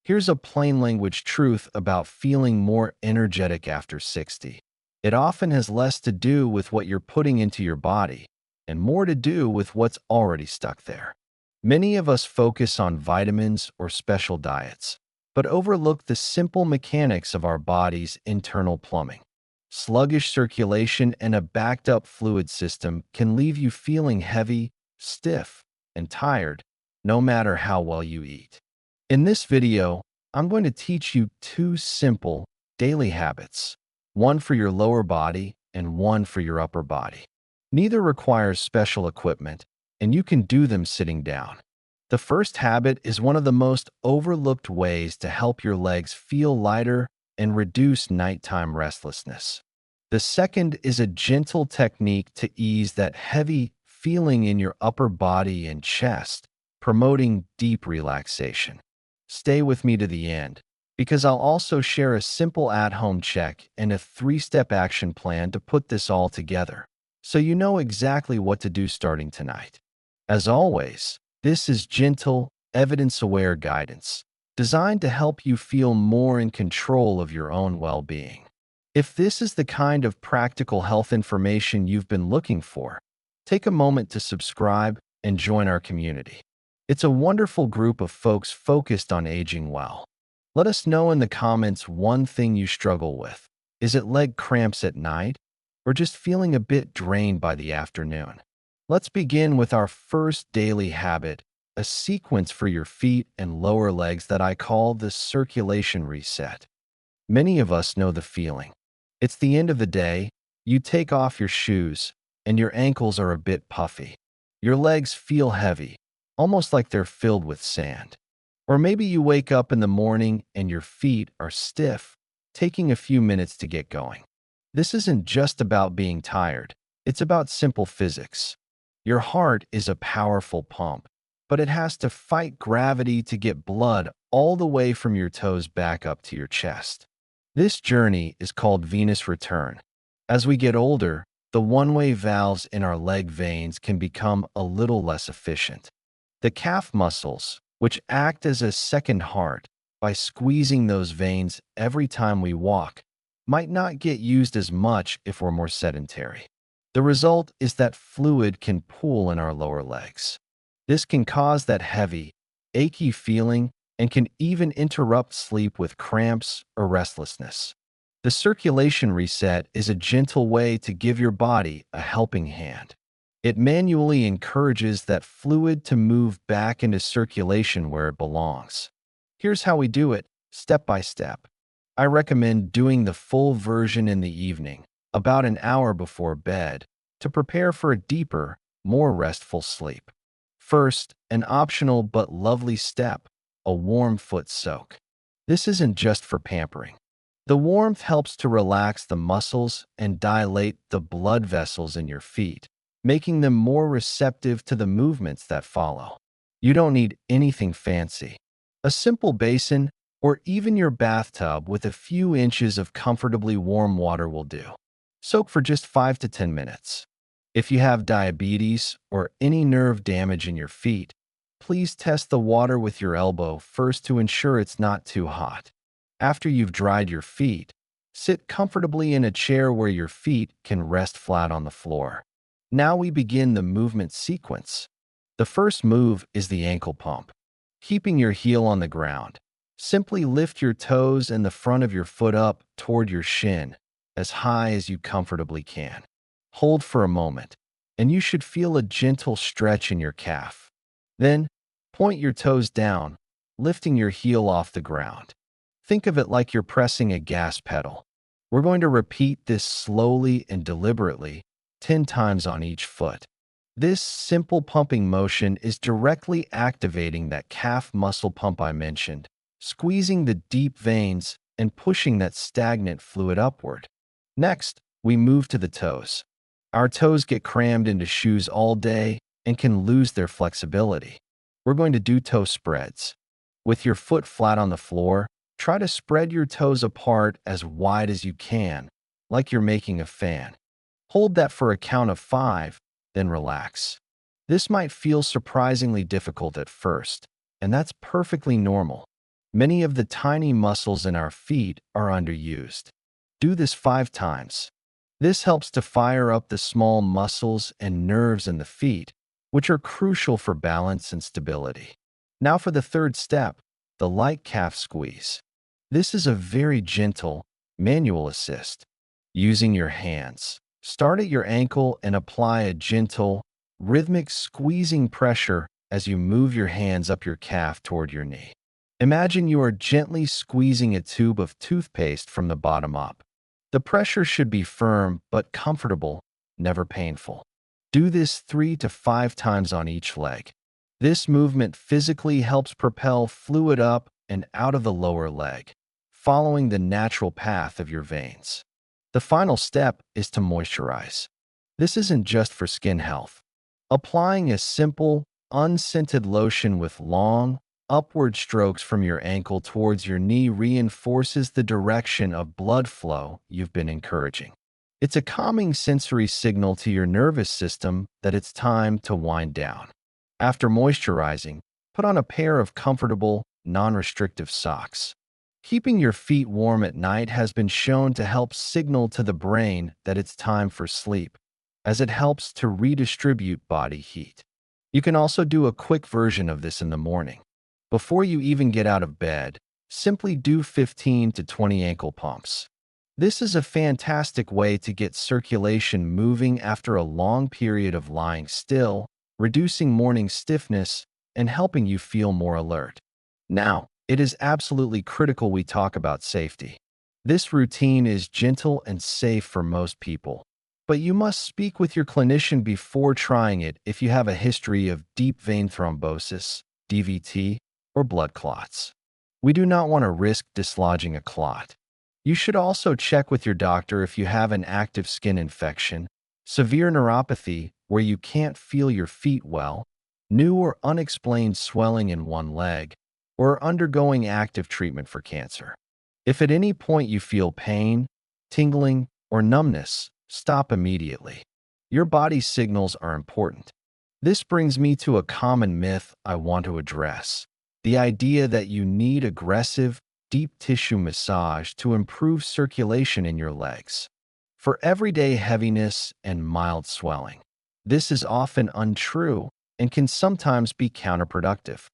Here's a plain language truth about feeling more energetic after 60. It often has less to do with what you're putting into your body and more to do with what's already stuck there. Many of us focus on vitamins or special diets, but overlook the simple mechanics of our body's internal plumbing. Sluggish circulation and a backed-up fluid system can leave you feeling heavy, stiff, and tired, no matter how well you eat. In this video, I'm going to teach you two simple daily habits, one for your lower body and one for your upper body. Neither requires special equipment, and you can do them sitting down. The first habit is one of the most overlooked ways to help your legs feel lighter and reduce nighttime restlessness. The second is a gentle technique to ease that heavy feeling in your upper body and chest, promoting deep relaxation. Stay with me to the end, because I'll also share a simple at-home check and a 3-step action plan to put this all together, so you know exactly what to do starting tonight. As always, this is gentle, evidence-aware guidance, designed to help you feel more in control of your own well-being. If this is the kind of practical health information you've been looking for, take a moment to subscribe and join our community. It's a wonderful group of folks focused on aging well. Let us know in the comments one thing you struggle with. Is it leg cramps at night, or just feeling a bit drained by the afternoon? Let's begin with our first daily habit, a sequence for your feet and lower legs that I call the circulation reset. Many of us know the feeling. It's the end of the day, you take off your shoes, and your ankles are a bit puffy. Your legs feel heavy, almost like they're filled with sand. Or maybe you wake up in the morning and your feet are stiff, taking a few minutes to get going. This isn't just about being tired, it's about simple physics. Your heart is a powerful pump, but it has to fight gravity to get blood all the way from your toes back up to your chest. This journey is called venous return. As we get older, the one-way valves in our leg veins can become a little less efficient. The calf muscles, which act as a second heart by squeezing those veins every time we walk, might not get used as much if we're more sedentary. The result is that fluid can pool in our lower legs. This can cause that heavy, achy feeling and can even interrupt sleep with cramps or restlessness. The circulation reset is a gentle way to give your body a helping hand. It manually encourages that fluid to move back into circulation where it belongs. Here's how we do it, step by step. I recommend doing the full version in the evening, about an hour before bed, to prepare for a deeper, more restful sleep. First, an optional but lovely step, a warm foot soak. This isn't just for pampering. The warmth helps to relax the muscles and dilate the blood vessels in your feet, making them more receptive to the movements that follow. You don't need anything fancy. A simple basin or even your bathtub with a few inches of comfortably warm water will do. Soak for just 5 to 10 minutes. If you have diabetes or any nerve damage in your feet, please test the water with your elbow first to ensure it's not too hot. After you've dried your feet, sit comfortably in a chair where your feet can rest flat on the floor. Now we begin the movement sequence. The first move is the ankle pump. Keeping your heel on the ground, simply lift your toes and the front of your foot up toward your shin, as high as you comfortably can. Hold for a moment, and you should feel a gentle stretch in your calf. Then, point your toes down, lifting your heel off the ground. Think of it like you're pressing a gas pedal. We're going to repeat this slowly and deliberately, 10 times on each foot. This simple pumping motion is directly activating that calf muscle pump I mentioned, squeezing the deep veins and pushing that stagnant fluid upward. Next, we move to the toes. Our toes get crammed into shoes all day and can lose their flexibility. We're going to do toe spreads. With your foot flat on the floor, try to spread your toes apart as wide as you can, like you're making a fan. Hold that for a count of 5, then relax. This might feel surprisingly difficult at first, and that's perfectly normal. Many of the tiny muscles in our feet are underused. Do this 5 times. This helps to fire up the small muscles and nerves in the feet, which are crucial for balance and stability. Now for the third step, the light calf squeeze. This is a very gentle, manual assist. Using your hands, start at your ankle and apply a gentle, rhythmic squeezing pressure as you move your hands up your calf toward your knee. Imagine you are gently squeezing a tube of toothpaste from the bottom up. The pressure should be firm but comfortable, never painful. Do this 3 to 5 times on each leg. This movement physically helps propel fluid up and out of the lower leg, following the natural path of your veins. The final step is to moisturize. This isn't just for skin health. Applying a simple, unscented lotion with long, upward strokes from your ankle towards your knee reinforces the direction of blood flow you've been encouraging. It's a calming sensory signal to your nervous system that it's time to wind down. After moisturizing, put on a pair of comfortable, non-restrictive socks. Keeping your feet warm at night has been shown to help signal to the brain that it's time for sleep, as it helps to redistribute body heat. You can also do a quick version of this in the morning. Before you even get out of bed, simply do 15 to 20 ankle pumps. This is a fantastic way to get circulation moving after a long period of lying still, reducing morning stiffness and helping you feel more alert. Now, it is absolutely critical we talk about safety. This routine is gentle and safe for most people, but you must speak with your clinician before trying it if you have a history of deep vein thrombosis, DVT, or blood clots. We do not want to risk dislodging a clot. You should also check with your doctor if you have an active skin infection, severe neuropathy where you can't feel your feet well, new or unexplained swelling in one leg, or are undergoing active treatment for cancer. If at any point you feel pain, tingling, or numbness, stop immediately. Your body's signals are important. This brings me to a common myth I want to address: the idea that you need aggressive, deep tissue massage to improve circulation in your legs. For everyday heaviness and mild swelling, this is often untrue and can sometimes be counterproductive.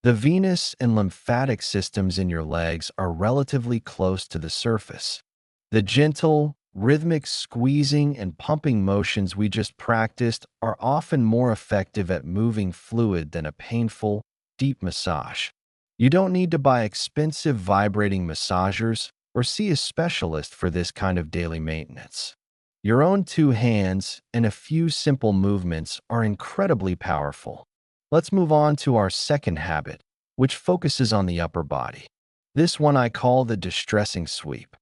The venous and lymphatic systems in your legs are relatively close to the surface. The gentle, rhythmic squeezing and pumping motions we just practiced are often more effective at moving fluid than a painful, deep massage. You don't need to buy expensive vibrating massagers or see a specialist for this kind of daily maintenance. Your own 2 hands and a few simple movements are incredibly powerful. Let's move on to our second habit, which focuses on the upper body. This one I call the distressing sweep.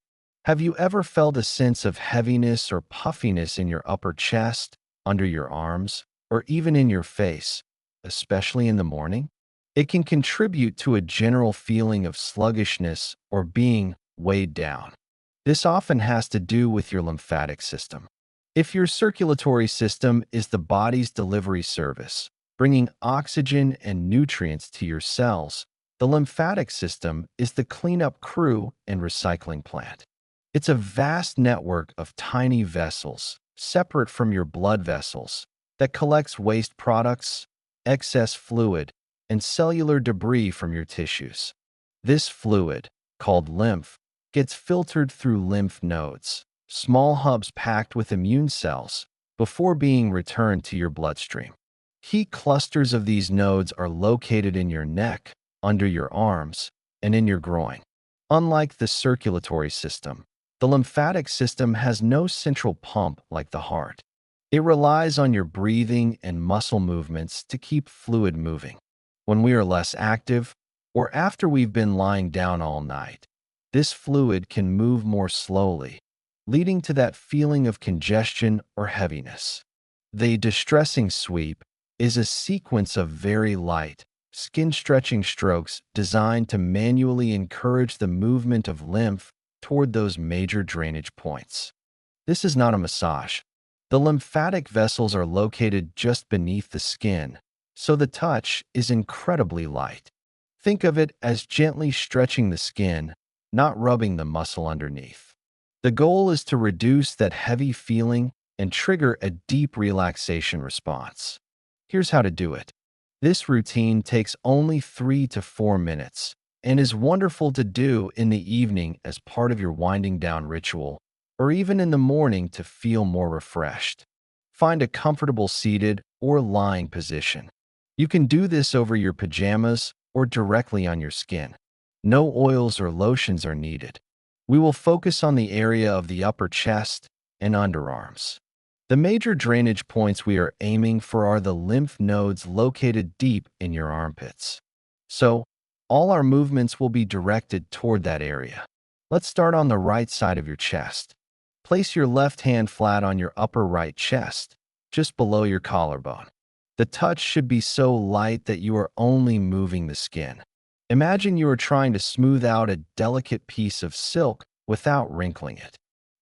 Have you ever felt a sense of heaviness or puffiness in your upper chest, under your arms, or even in your face, especially in the morning? It can contribute to a general feeling of sluggishness or being weighed down. This often has to do with your lymphatic system. If your circulatory system is the body's delivery service, bringing oxygen and nutrients to your cells, the lymphatic system is the cleanup crew and recycling plant. It's a vast network of tiny vessels, separate from your blood vessels, that collects waste products, excess fluid, and cellular debris from your tissues. This fluid, called lymph, gets filtered through lymph nodes, small hubs packed with immune cells, before being returned to your bloodstream. Key clusters of these nodes are located in your neck, under your arms, and in your groin. Unlike the circulatory system, the lymphatic system has no central pump like the heart. It relies on your breathing and muscle movements to keep fluid moving. When we are less active, or after we've been lying down all night, this fluid can move more slowly, leading to that feeling of congestion or heaviness. The distressing sweep is a sequence of very light, skin-stretching strokes designed to manually encourage the movement of lymph toward those major drainage points. This is not a massage. The lymphatic vessels are located just beneath the skin, so the touch is incredibly light. Think of it as gently stretching the skin, not rubbing the muscle underneath. The goal is to reduce that heavy feeling and trigger a deep relaxation response. Here's how to do it. This routine takes only 3 to 4 minutes and is wonderful to do in the evening as part of your winding down ritual, or even in the morning to feel more refreshed. Find a comfortable seated or lying position. You can do this over your pajamas or directly on your skin. No oils or lotions are needed. We will focus on the area of the upper chest and underarms. The major drainage points we are aiming for are the lymph nodes located deep in your armpits. So, all our movements will be directed toward that area. Let's start on the right side of your chest. Place your left hand flat on your upper right chest, just below your collarbone. The touch should be so light that you are only moving the skin. Imagine you are trying to smooth out a delicate piece of silk without wrinkling it.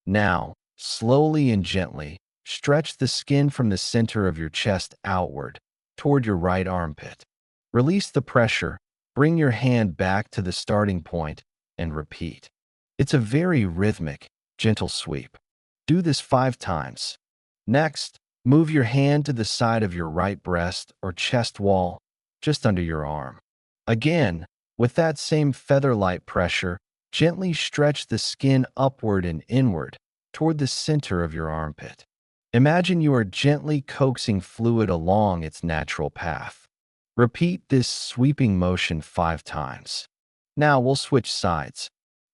Now, slowly and gently, stretch the skin from the center of your chest outward, toward your right armpit. Release the pressure, bring your hand back to the starting point, and repeat. It's a very rhythmic, gentle sweep. Do this 5 times. Next, move your hand to the side of your right breast or chest wall, just under your arm. Again, with that same feather-light pressure, gently stretch the skin upward and inward toward the center of your armpit. Imagine you are gently coaxing fluid along its natural path. Repeat this sweeping motion 5 times. Now we'll switch sides.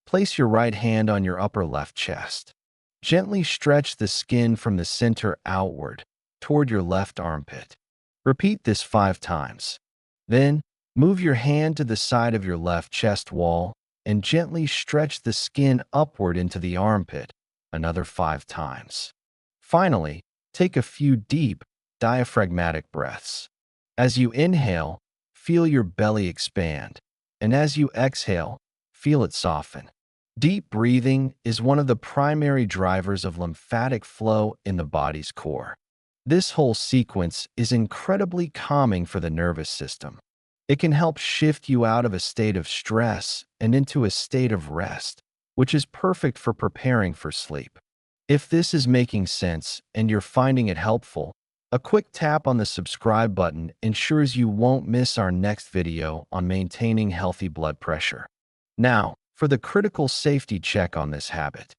Place your right hand on your upper left chest. Gently stretch the skin from the center outward toward your left armpit. Repeat this 5 times. Then, move your hand to the side of your left chest wall and gently stretch the skin upward into the armpit another 5 times. Finally, take a few deep, diaphragmatic breaths. As you inhale, feel your belly expand, and as you exhale, feel it soften. Deep breathing is one of the primary drivers of lymphatic flow in the body's core. This whole sequence is incredibly calming for the nervous system. It can help shift you out of a state of stress and into a state of rest, which is perfect for preparing for sleep. If this is making sense and you're finding it helpful, a quick tap on the subscribe button ensures you won't miss our next video on maintaining healthy blood pressure. Now, for the critical safety check on this habit.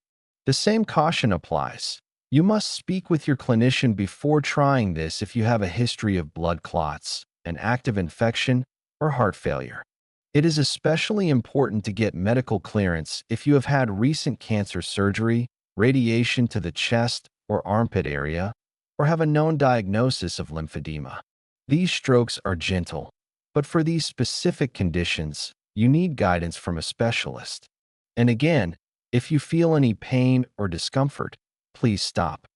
The same caution applies. You must speak with your clinician before trying this if you have a history of blood clots, an active infection, or heart failure. It is especially important to get medical clearance if you have had recent cancer surgery, radiation to the chest or armpit area, or have a known diagnosis of lymphedema. These strokes are gentle, but for these specific conditions, you need guidance from a specialist. And again, if you feel any pain or discomfort, please stop.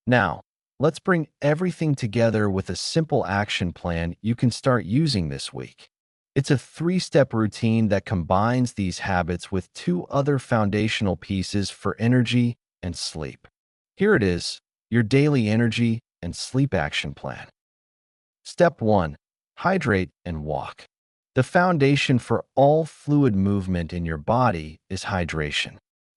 Now, let's bring everything together with a simple action plan you can start using this week. It's a 3-step routine that combines these habits with 2 other foundational pieces for energy and sleep. Here it is, your daily energy and sleep action plan. Step 1. Hydrate and walk. The foundation for all fluid movement in your body is hydration.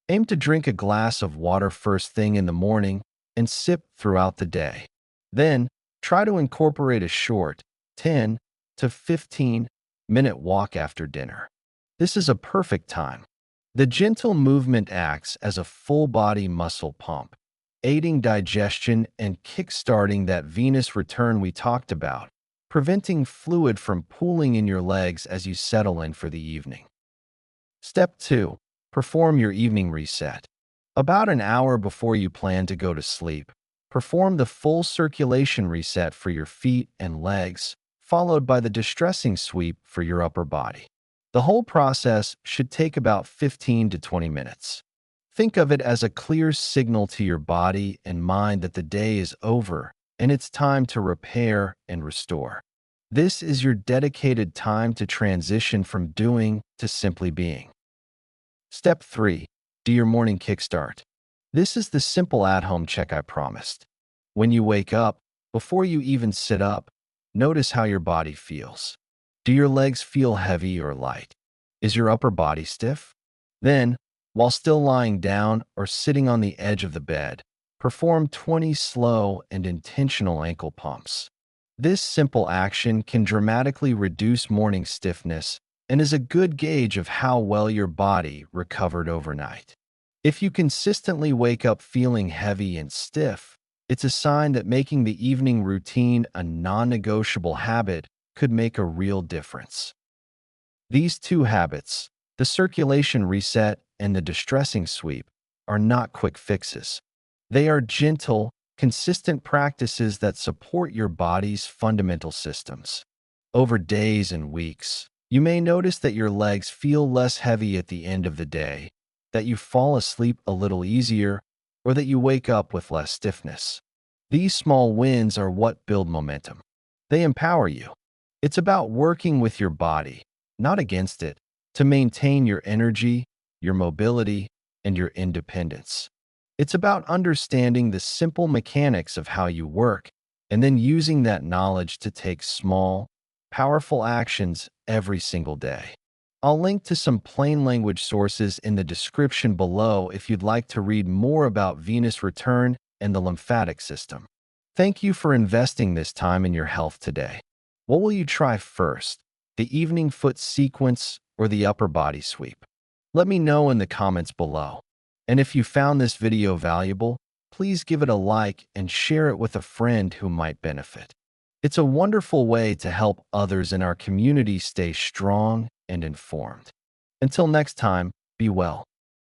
Aim to drink a glass of water first thing in the morning and sip throughout the day. Then, try to incorporate a short 10 to 15-minute walk after dinner. This is a perfect time. The gentle movement acts as a full-body muscle pump, aiding digestion and kickstarting that venous return we talked about, preventing fluid from pooling in your legs as you settle in for the evening. Step 2. Perform your evening reset. About an hour before you plan to go to sleep, perform the full circulation reset for your feet and legs, followed by the distressing sweep for your upper body. The whole process should take about 15 to 20 minutes. Think of it as a clear signal to your body and mind that the day is over and it's time to repair and restore. This is your dedicated time to transition from doing to simply being. Step 3. Do your morning kickstart. This is the simple at-home check I promised. When you wake up, before you even sit up, notice how your body feels. Do your legs feel heavy or light? Is your upper body stiff? Then, while still lying down or sitting on the edge of the bed, perform 20 slow and intentional ankle pumps. This simple action can dramatically reduce morning stiffness and is a good gauge of how well your body recovered overnight. If you consistently wake up feeling heavy and stiff, it's a sign that making the evening routine a non-negotiable habit could make a real difference. These two habits, the circulation reset and the distressing sweep, are not quick fixes. They are gentle, consistent practices that support your body's fundamental systems. Over days and weeks, you may notice that your legs feel less heavy at the end of the day, that you fall asleep a little easier, or that you wake up with less stiffness. These small wins are what build momentum. They empower you. It's about working with your body, not against it, to maintain your energy, your mobility, and your independence. It's about understanding the simple mechanics of how you work and then using that knowledge to take small, powerful actions every single day. I'll link to some plain language sources in the description below if you'd like to read more about venous return and the lymphatic system. Thank you for investing this time in your health today. What will you try first, the evening foot sequence or the upper body sweep? Let me know in the comments below. And if you found this video valuable, please give it a like and share it with a friend who might benefit. It's a wonderful way to help others in our community stay strong and informed. Until next time, be well.